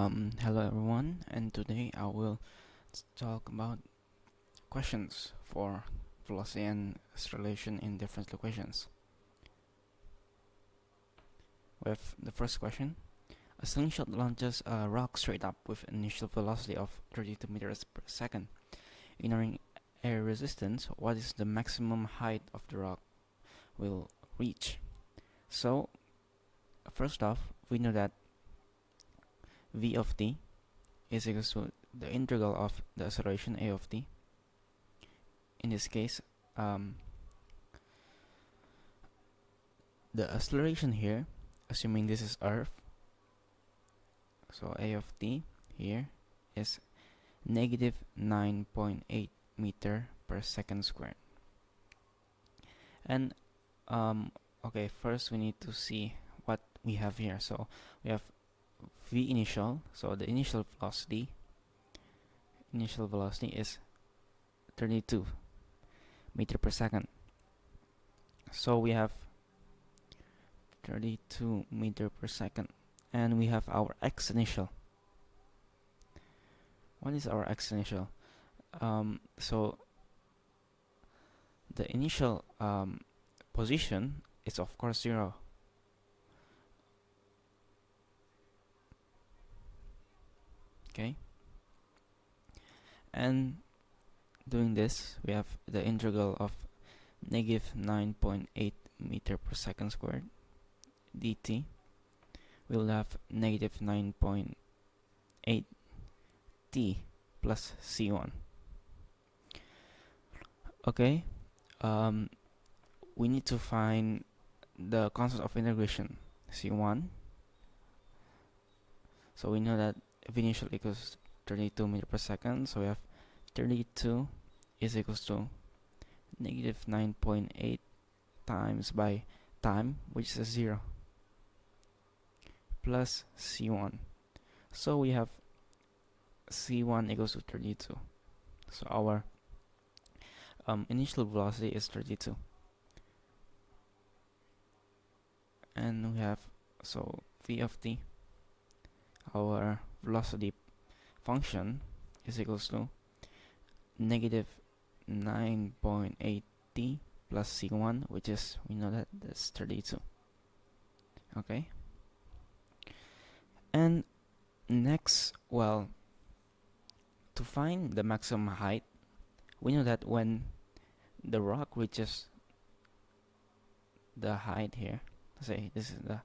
Hello everyone, and today I will talk about questions for velocity and acceleration in differential equations. With the first question, a slingshot launches a rock straight up with an initial velocity of 32 meters per second. Ignoring air resistance, what is the maximum height of the rock will reach? So, first off, we know that v of t is equal to the integral of the acceleration a of t. In this case, the acceleration here, assuming this is Earth, so a of t here is negative 9.8 meter per second squared. And okay, first we need to see what we have here. So we have v initial, so the initial velocity is 32 meter per second. So we have 32 meter per second, and we have our x initial. What is our x initial? So the initial position is of course 0. Okay, and doing this, we have the integral of negative 9.8 meter per second squared dt. We will have negative 9.8 t plus c1. Okay, we need to find the constant of integration c1. So we know that v initial equals 32 meter per second, so we have 32 is equals to negative 9.8 times by time, which is 0, plus c1. So we have c1 equals to 32. So our initial velocity is 32. And we have, so v of t, our velocity function, is equals to negative 9.8 t plus c1, which is, we know that that's 32. Okay, and next, well, to find the maximum height, we know that when the rock reaches the height here, say this is the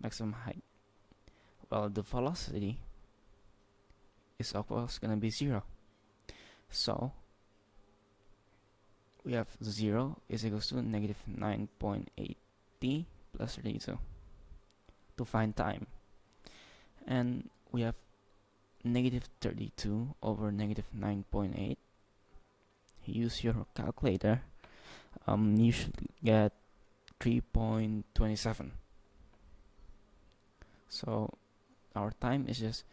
maximum height, well, the velocity is of course gonna be 0. So we have 0 is equals to negative 9.8 t plus 32 to find time. And we have negative 32 over negative 9.8. Use your calculator. You should get 3.27. So our time is just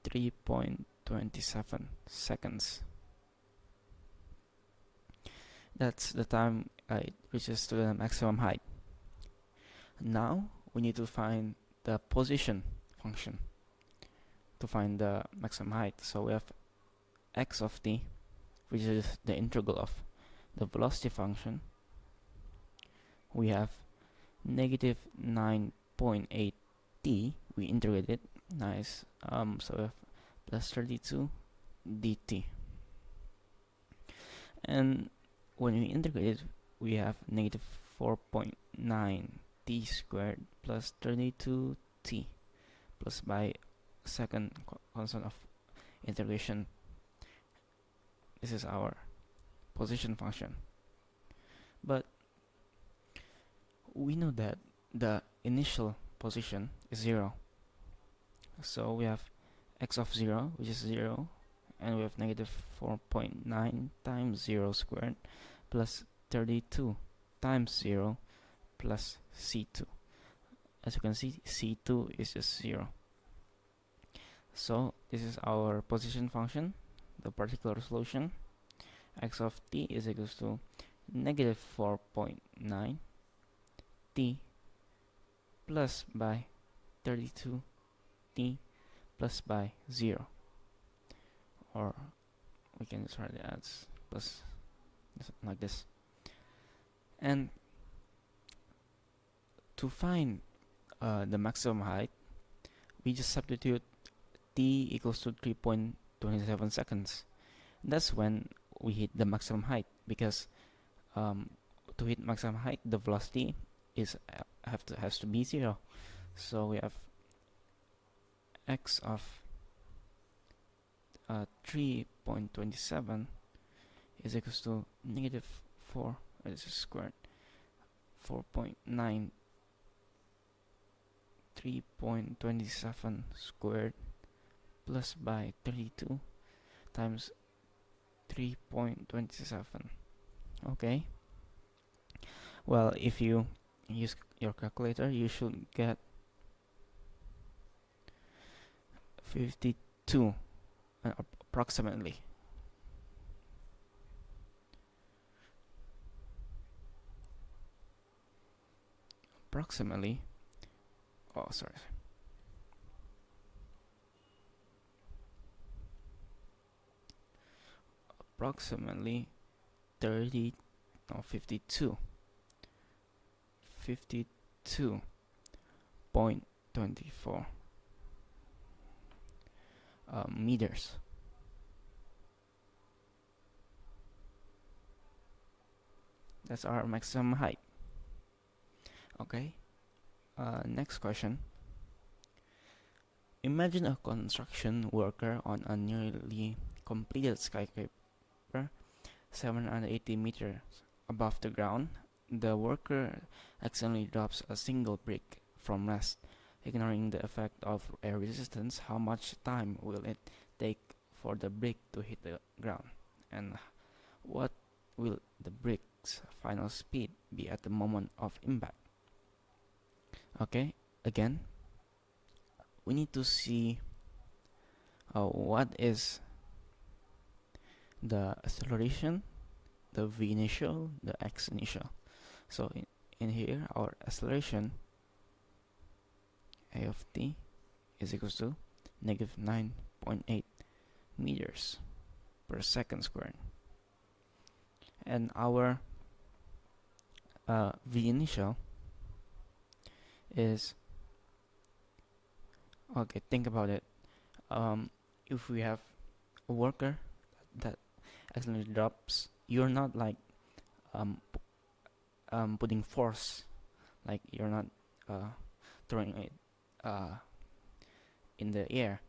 3.27 seconds. That's the time it reaches to the maximum height. Now we need to find the position function to find the maximum height. So we have x of t, which is the integral of the velocity function. We have negative 9.8 t, we integrate it, nice, so we have plus 32 dt. And when we integrate it, we have negative 4.9 t squared plus 32 t plus by second constant of integration. This is our position function. But we know that the initial position is 0. So we have x of 0, which is 0, and we have negative 4.9 times 0 squared plus 32 times 0 plus c2. As you can see, c2 is just 0. So this is our position function, the particular solution. X of t is equals to negative 4.9 t plus by 32 t plus by 0, or we can just write it as plus like this. And to find the maximum height, we just substitute t equals to 3.27 seconds. That's when we hit the maximum height, because to hit maximum height, the velocity has to be 0. So we have x of 3.27 is equals to negative 4 squared 4.9 3.27 squared plus by 32 times 3.27. Okay, well, if you use your calculator, you should get 52 approximately. Oh, sorry. Approximately 30, no, 52.24 meters. That's our maximum height. Okay. Next question. Imagine a construction worker on a nearly completed skyscraper 780 meters above the ground. The worker accidentally drops a single brick from rest. Ignoring the effect of air resistance, how much time will it take for the brick to hit the ground? And what will the brick's final speed be at the moment of impact? Okay, again, we need to see what is the acceleration, the v initial, the x initial. So in here, our acceleration a of t is equals to negative 9.8 meters per second squared, and our v initial is, okay, think about it. If we have a worker that accidentally drops, you're not like putting force, like you're not throwing it in the air,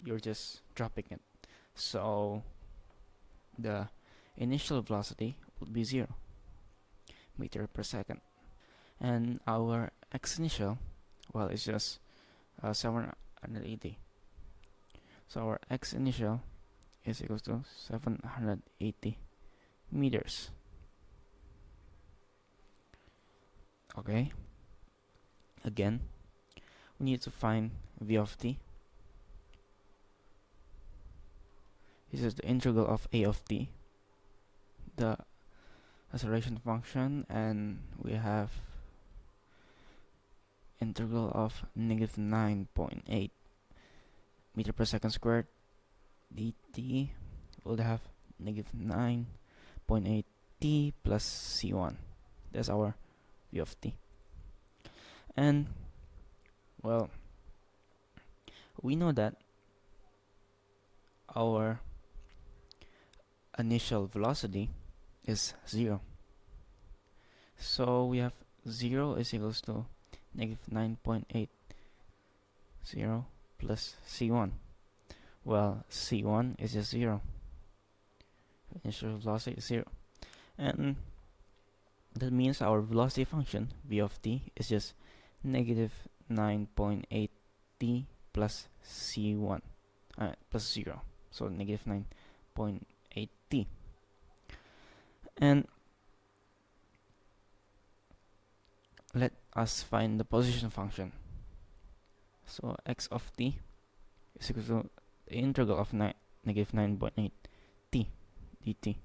you're just dropping it. So the initial velocity would be 0 meter per second, and our x initial, well, it's just 780. So our x initial is equals to 780 meters. Okay, again, we need to find v of t. This is the integral of a of t, the acceleration function, and we have integral of negative 9.8 meter per second squared dt will have negative 9.8 t plus c1. That's our v of t. And well, we know that our initial velocity is 0. So we have 0 is equals to negative 9.80 plus c1. Well, c1 is just 0. Initial velocity is 0. And that means our velocity function, v of t, is just negative 9.8 t plus c1 plus 0. So negative 9.8 t. And let us find the position function. So x of t is equal to the integral of negative 9.8 t dt.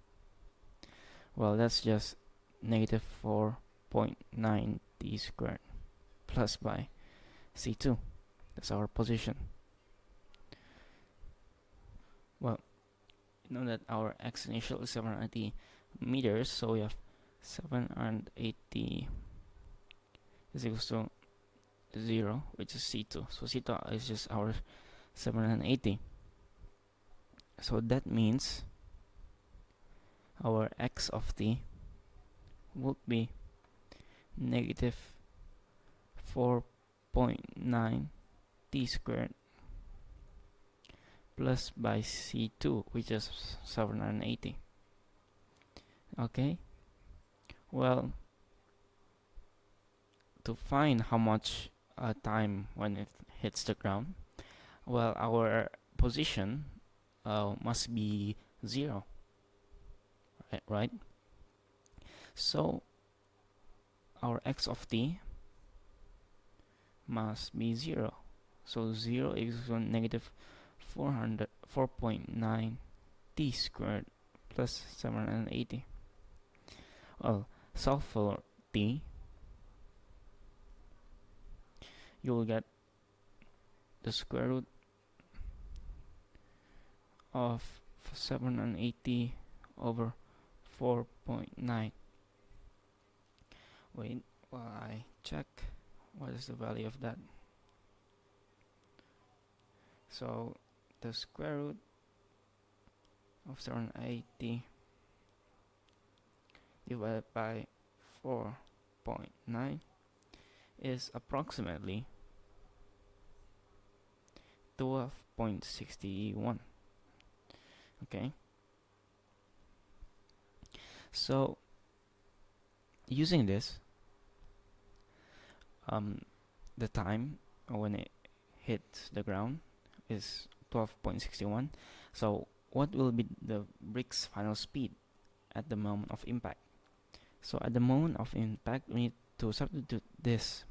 Well, that's just negative 4.9 t squared plus by c2. That's our position. Well, you know that our x initial is 780 meters, so we have 780 is equals to 0, which is c2. So c2 is just our 780. So that means our x of t would be negative 4.9 t squared plus by c2, which is 780. Okay, well, to find how much time when it hits the ground, well, our position must be 0, right? So our x of t must be 0. So 0 is negative 4.9 t squared plus 780. Well, solve for t, you will get the square root of 780 over 4.9. Wait while I check what is the value of that. So the square root of 780 divided by 4.9 is approximately 12.61. Okay, so using this, the time when it hits the ground is 12.61. So what will be the brick's final speed at the moment of impact? So at the moment of impact, we need to substitute this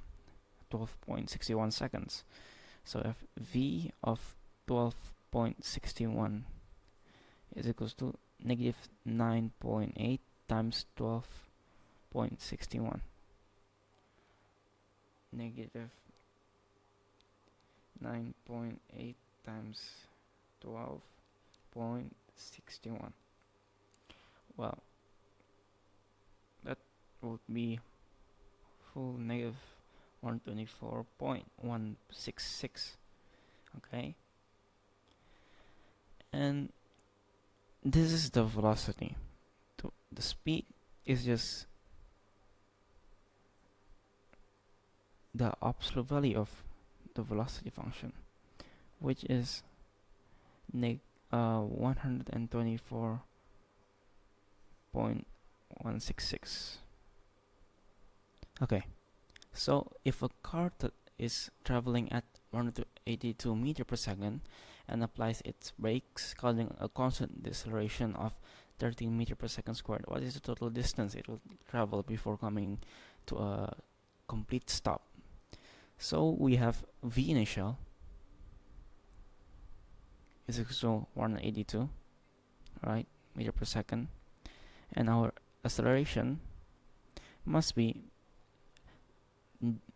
12.61 seconds. So if v of 12.61 is equals to negative 9.8 times 12.61. Negative 9.8 times 12.61. Well, that would be full negative 124.166. Okay, and this is the velocity. The speed is just the absolute value of the velocity function, which is 124.166. Okay, so if a car is traveling at 182 meters per second and applies its brakes, causing a constant deceleration of 13 meters per second squared, what is the total distance it will travel before coming to a complete stop? So we have v initial is equal to 182, right, meter per second, and our acceleration must be,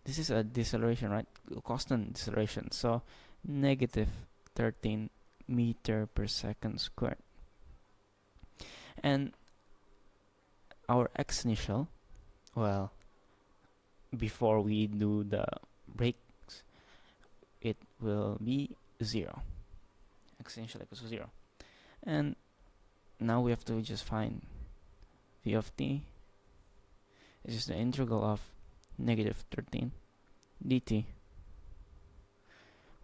this is a deceleration, right, constant deceleration, so negative 13 meter per second squared. And our x initial, well, before we do the brakes, it will be 0. X initial equals to 0. And now we have to just find v of t, which is the integral of negative 13 dt.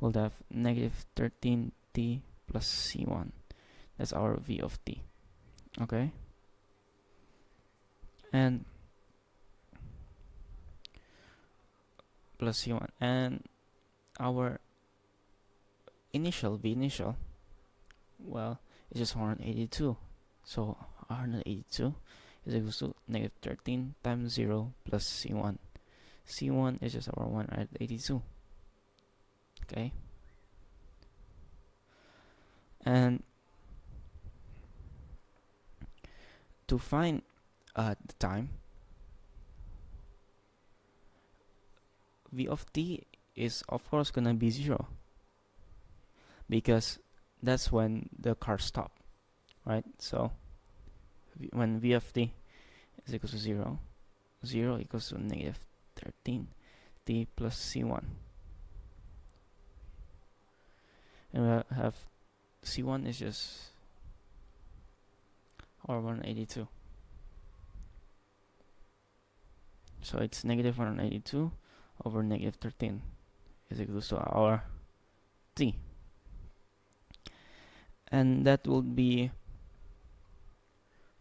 We'll have negative 13t plus c1. That's our v of t. Okay, and plus c1, and our initial v initial, well, it's just 182. So 182 is equal to negative 13 times 0 plus c1. c1 is just our 182. Okay, and to find the time, v of t is of course gonna be 0, because that's when the car stop, right? So when v of t is equal to 0, 0 equals to negative 13 t plus c1, and we have c1 is just our 182, so it's negative 182 over negative 13 is equal to our t, and that will be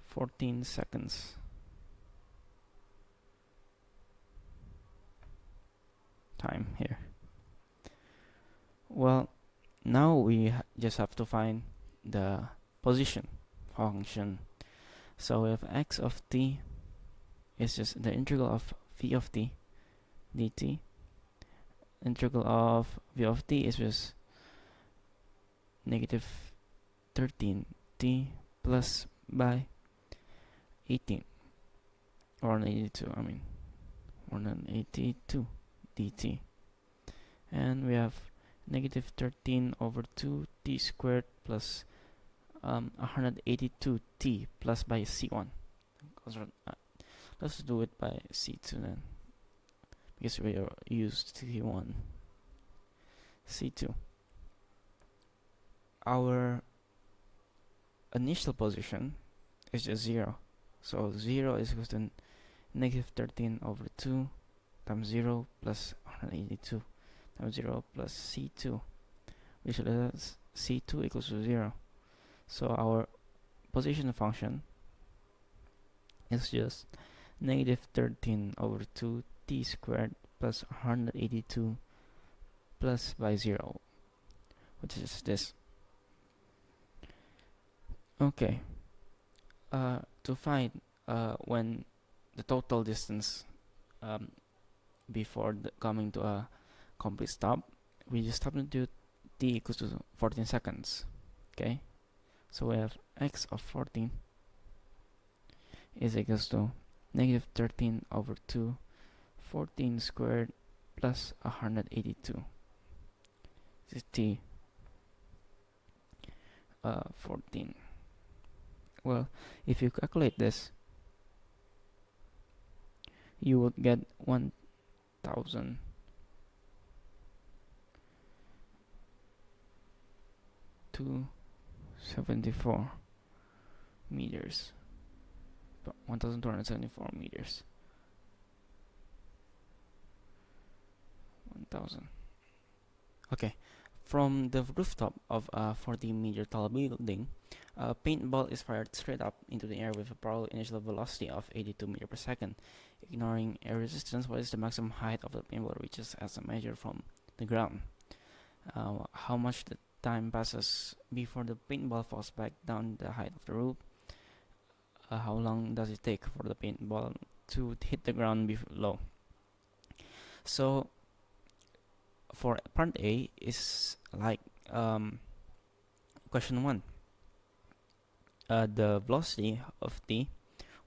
14 seconds time here. Well, now we just have to find the position function. So we have x of t is just the integral of v of t dt. Integral of v of t is just negative 13 t plus by 18 or 182, I mean 182 dt, and we have negative 13 over 2 t squared plus 182 t plus by c1. Let's do it by c2 then, because we are used c1. c2, our initial position is just 0, so 0 is equal to negative 13 over 2 times 0 plus 182 times 0 plus c2, which is c2 equals to 0. So our position function is just negative 13 over 2 t squared plus 182 plus by 0, which is this. Okay, to find when the total distance before coming to a complete stop, we just substitute t equals to 14 seconds. Okay, so we have x of 14 is equals to negative 13 over 2 14 squared plus 182. This is t 14. Well, if you calculate this, you would get 1,274 meters. 1,274 meters. 1,000. Okay, from the rooftop of a 40-meter tall building, a paintball is fired straight up into the air with a parallel initial velocity of 82 meters per second. Ignoring air resistance, what is the maximum height of the paintball reaches as a measure from the ground? How much the time passes before the paintball falls back down the height of the roof? How long does it take for the paintball to hit the ground below? So for part A is like question 1. The velocity of t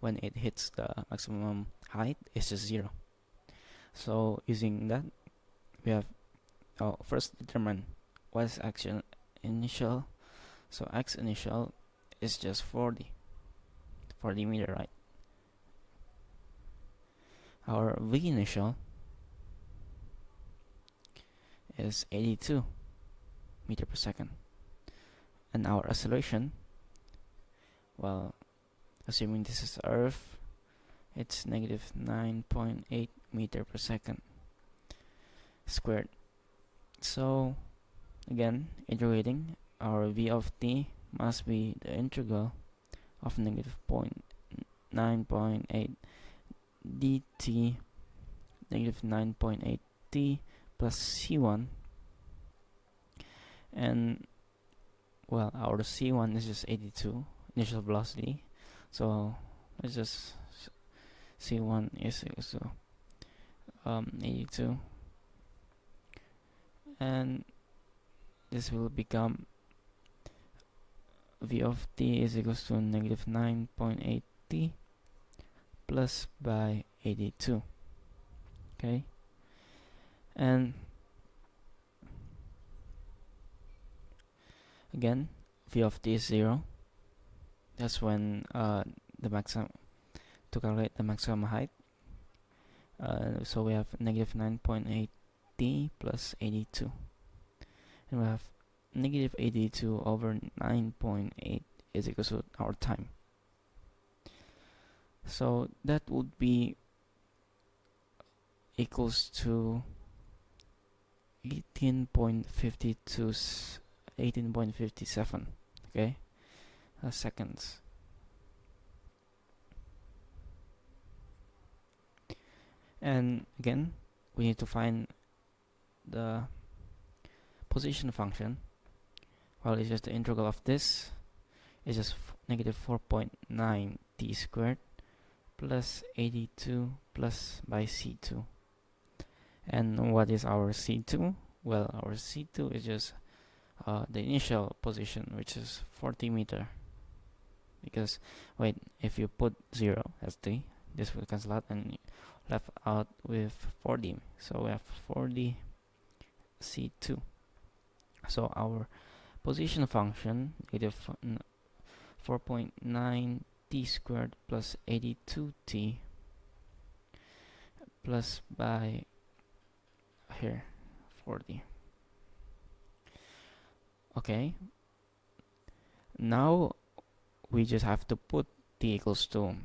when it hits the maximum height is just 0. So using that, we have first determine what is action initial. So x initial is just 40 meter, right? Our v initial is 82 meter per second, and our acceleration, well, assuming this is Earth, it's negative 9.8 meter per second squared. So again, integrating, our v of t must be the integral of negative 9.8 dt, negative 9.8 t plus c1, and well, our c1 is just 82 initial velocity, so let's just c1 is equal to 82, and this will become v of t is equals to negative 9.8 t plus by 82. Okay, and Again, v of t is 0. That's when the maximum, to calculate the maximum height. So we have negative 9.8 t plus 82. And we have negative 82 over 9.8 is equal to our time. So that would be equals to 18.57, okay, seconds. And again, we need to find the position function. Well, it's just the integral of this is just negative 4.9 t squared plus 82 plus by c2. And what is our c2? Well, our c2 is just the initial position, which is 40 meter. Because, wait, if you put 0 as t, this will cancel out and left out with 40. So we have 40 c2. So our position function, negative 4.9 t squared plus 82t plus by here 40. Okay, now we just have to put t equals to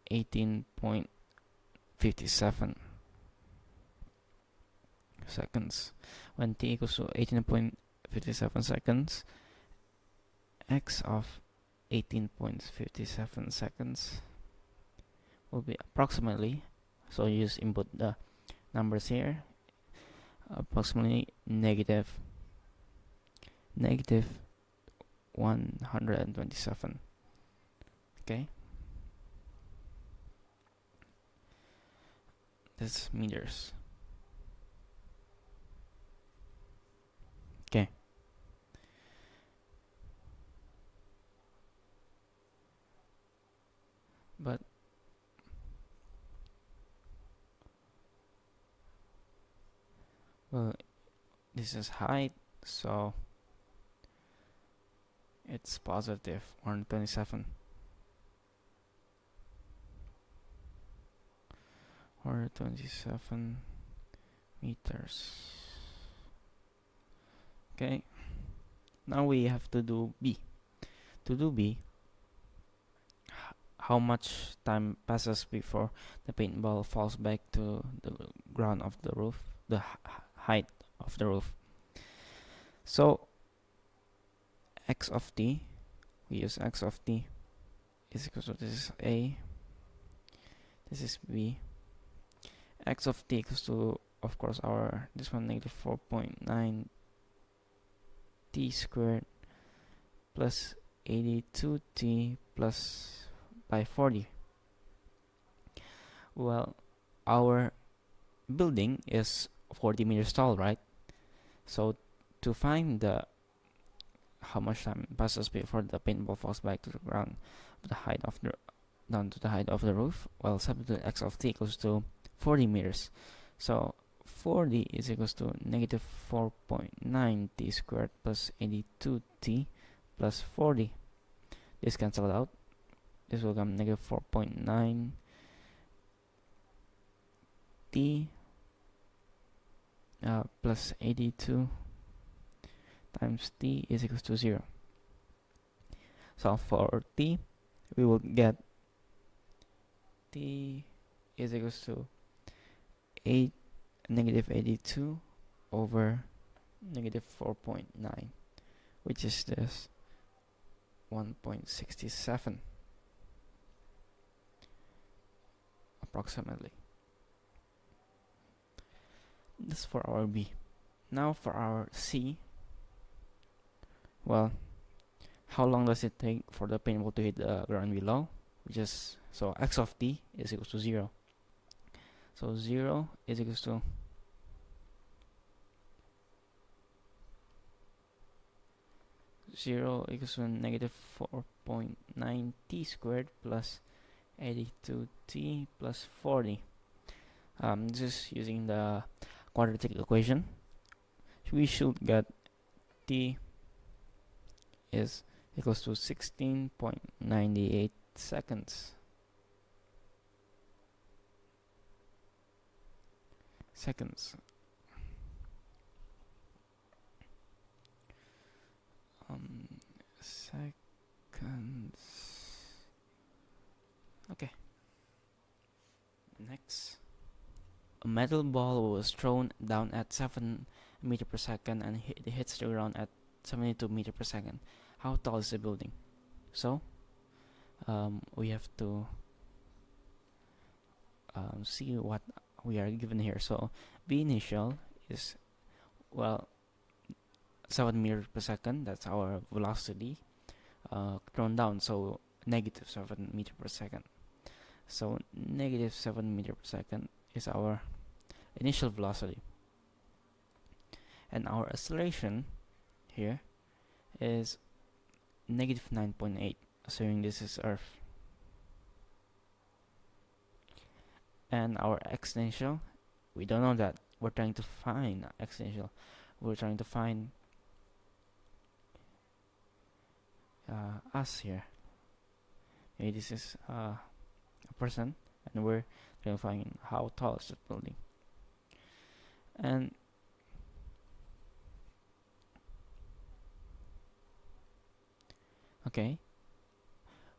18.57 seconds. When t equals to 18.57 seconds, x of 18.57 seconds will be approximately, so you just input the numbers here, approximately negative 127. Okay, that's meters. Okay, but well, this is height, so it's positive 127 or 27 meters. Okay, now we have to do B. To do B, how much time passes before the paintball falls back to the ground of the roof, the height of the roof. So x of t, we use x of t is equal to, this is A, this is B. X of t equals to, of course, our this one, negative 4.9 t squared plus 82t plus by 40. Well, our building is 40 meters tall, right? So to find the how much time passes before the paintball falls back to the ground, the height of the down to the height of the roof, well, substitute x of t equals to 40 meters. So 40 is equals to negative 4.9 t squared plus 82t plus 40. This cancels out. This will become negative 4.9 t plus 82 times t is equals to 0. So for t, we will get t is equals to negative 82 over negative 4.9, which is this 1.67 approximately. This for our B. Now for our C, well, how long does it take for the paintball to hit the ground below? Just so x of t is equals to 0. So 0 is equals to negative 4.9 t squared plus 82t plus 40. Just using the quadratic equation, we should get t is equals to 16.98 seconds. Seconds. Seconds. Okay. Next. A metal ball was thrown down at 7 meter per second and it hits the ground at 72 meter per second. How tall is the building? So, we have to see what we are given here. So, V initial is, well, 7 meters per second. That's our velocity thrown down. So, negative 7 meter per second. So, negative 7 meter per second is our initial velocity. And our acceleration here is negative 9.8, assuming this is Earth. And our exponential, we don't know that. We're trying to find exponential. We're trying to find us here. Maybe this is a person, and we're trying to find how tall is the building. And okay,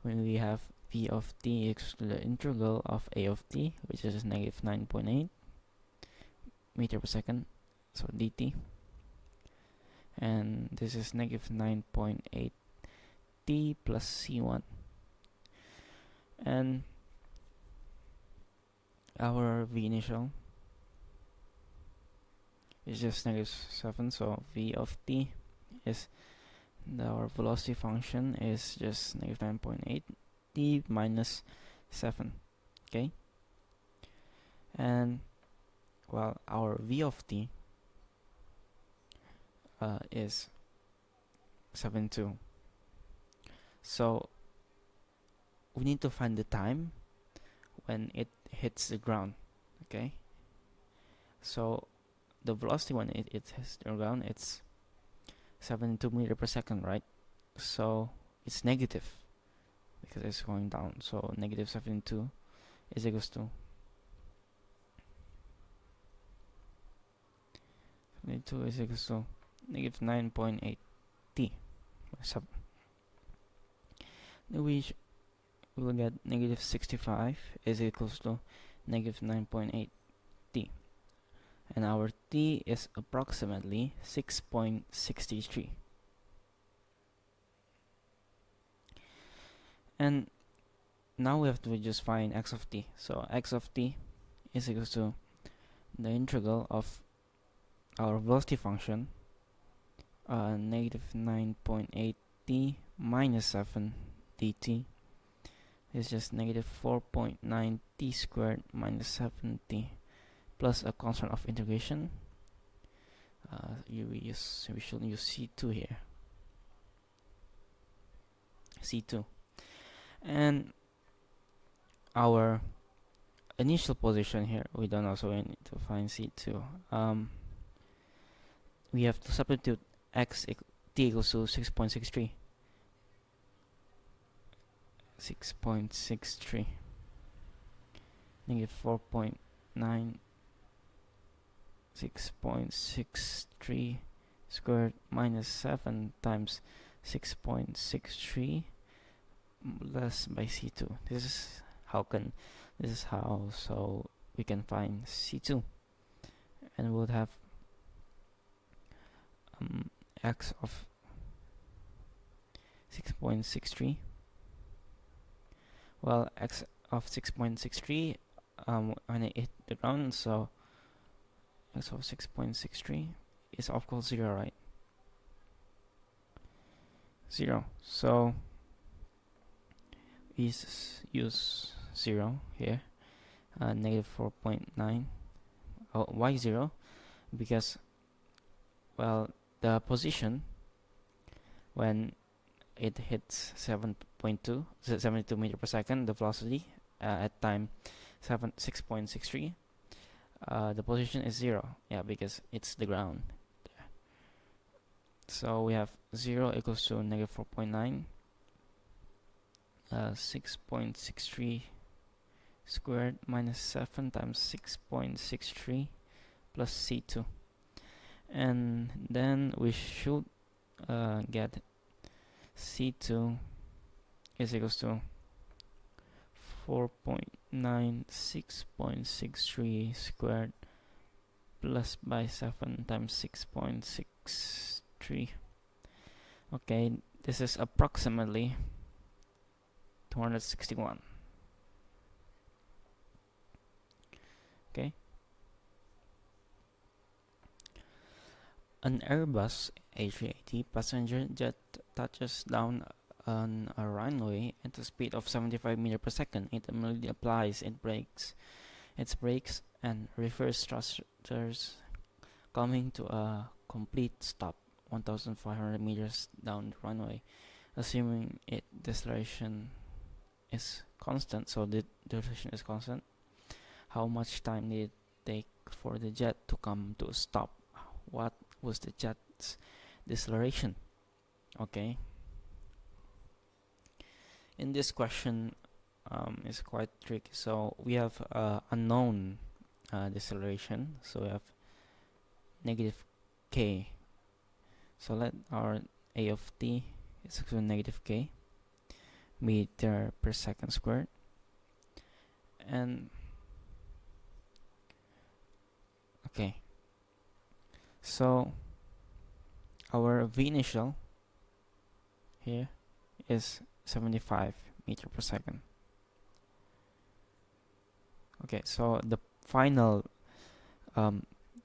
when we have v of t equals to the integral of a of t, which is negative 9.8 meter per second, so dt, and this is negative 9.8 t plus c1, and our v initial is just negative 7, so v of t is our velocity function is just negative 9.8 t minus 7. Okay, and well, our v of t is 7.2. So we need to find the time when it hits the ground. Okay, so the velocity when it hits the ground, it's 72 meter per second, right? So it's negative because it's going down. So negative 72 is equals to 72 is equals to negative 9.8 t. So we will get negative 65 is equals to negative 9.8 t, and our t is approximately 6.63. And now we have to just find x of t. So x of t is equals to the integral of our velocity function, negative 9.8 t minus 7 dt is just negative 4.9 t squared minus 7 t plus a constant of integration. We should use c2 here. c2, and our initial position here we don't know, so we need to find c2. We have to substitute t equals to 6.63. 6.63 negative 4.9 6.63 squared minus 7 times 6.63 less by c2. This is how so we can find c2, and we'll have x of 6.63. Well, x of 6.63 when it hit the ground, so x of 6.63 is of course 0, right? 0. So we use 0 here, negative 4.9. Why 0? Because, well, the position when it hits 72 meter per second, the velocity at time 6.63, the position is 0. Yeah, because it's the ground there. So we have 0 equals to negative 4.9, 6.63 squared minus 7 times 6.63 plus C2. And then we should get C2 is equals to 4.96.63 squared plus by 7 times 6.63. Okay, this is approximately 261. Okay. An Airbus A380 passenger jet touches down on a runway at a speed of 75 meters per second. It immediately applies its brakes and reverse thrusters, coming to a complete stop 1,500 meters down the runway. Assuming its deceleration is constant, so the duration is constant, how much time did it take for the jet to come to a stop? What was the jet's deceleration? Okay. In this question, it's quite tricky. So we have unknown deceleration. So we have negative k. So let our a of t is equal to negative k meter per second squared. And okay, so our v initial here is 75 meter per second. Okay, so the final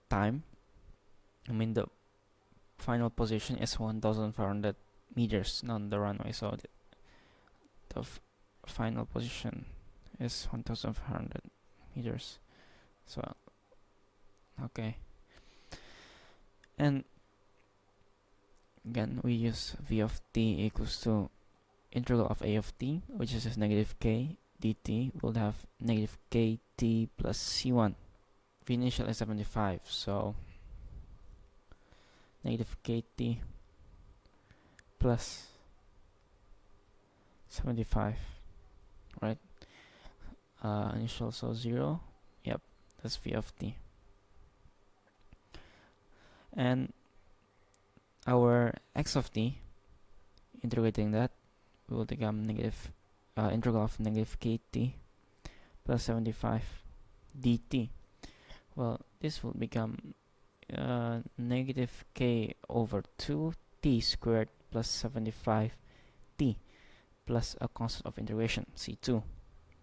time, the final position is 1,500 meters down the runway. So the final position is 1,500 meters. So okay, and again we use v of t equals to integral of a of t, which is just negative k dt. We'll have negative kt plus c1. V initial is 75, so negative kt plus 75, right? Initial, so 0. Yep, that's v of t. And our x of t, integrating that, will become negative integral of negative kt plus 75 dt. Well, this will become negative k over 2 t squared plus 75 t plus a constant of integration, c2.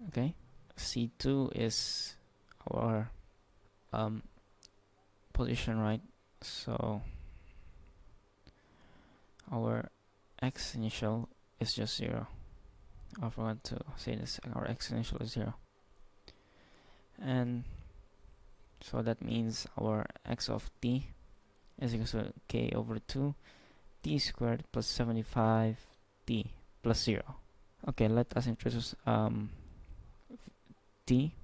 Okay, c2 is our position, right? So our x initial is just 0. I forgot to say this. Our x initial is 0. And so that means our x of t is equal to k over 2 t squared plus 75 t plus 0. Okay, let us introduce t.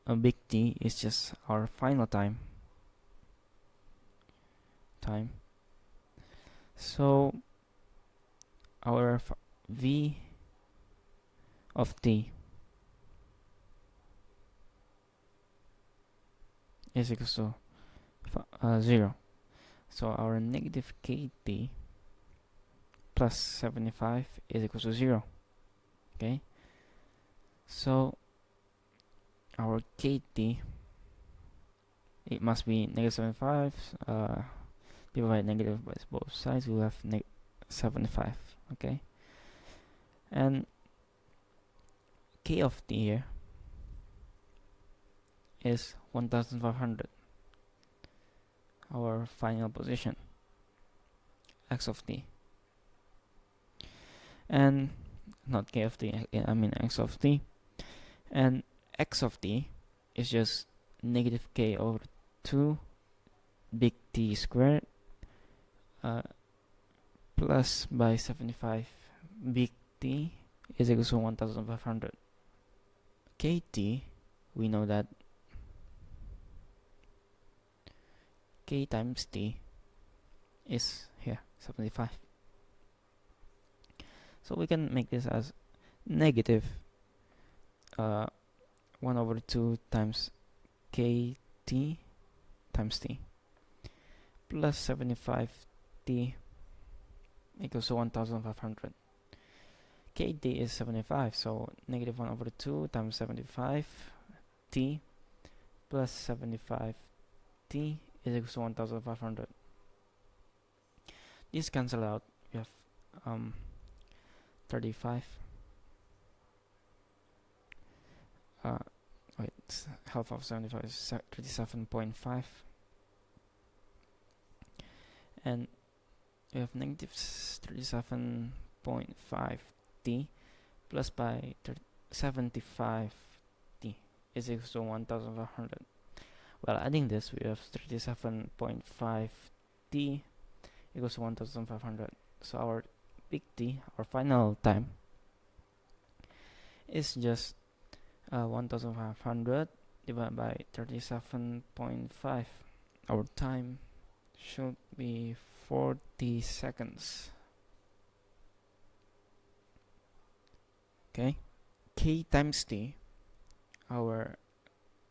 A big T is just our final time. So our v of t is equal to 0. So our negative kt plus 75 is equal to 0. Okay, so our kt, it must be negative 75 divided by negative by both sides. We will have 75. Okay, and k of t here is 1,500, our final position, x of t, and not k of t, I mean x of t, and x of t is just negative k over 2 big T squared plus by 75 big T is equal to 1,500. Kt, we know that k times t is here 75. So we can make this as negative 1 over 2 times kt times t plus 75t equals to 1500. kt is 75, so negative 1 over 2 times 75t plus 75t is equals to 1500. These cancel out. We have 35. Wait, half of 75 is 37.5. And we have negative 37.5t plus by 75t is equals to 1500. Well, adding this, we have 37.5t equals to 1500. So our big T, our final time, is just 1500 divided by 37.5. Our time should be 40 seconds. Okay, K times T, our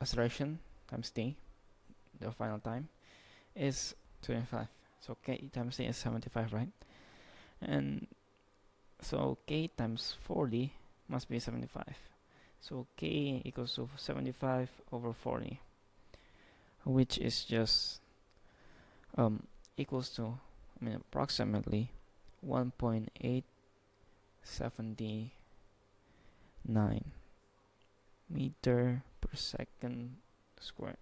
acceleration times T, the final time, is 25. So K times T is 75, right? And so K times 40 must be 75. So K equals to 75 over 40, which is just equals to, approximately 1.879 meter per second squared.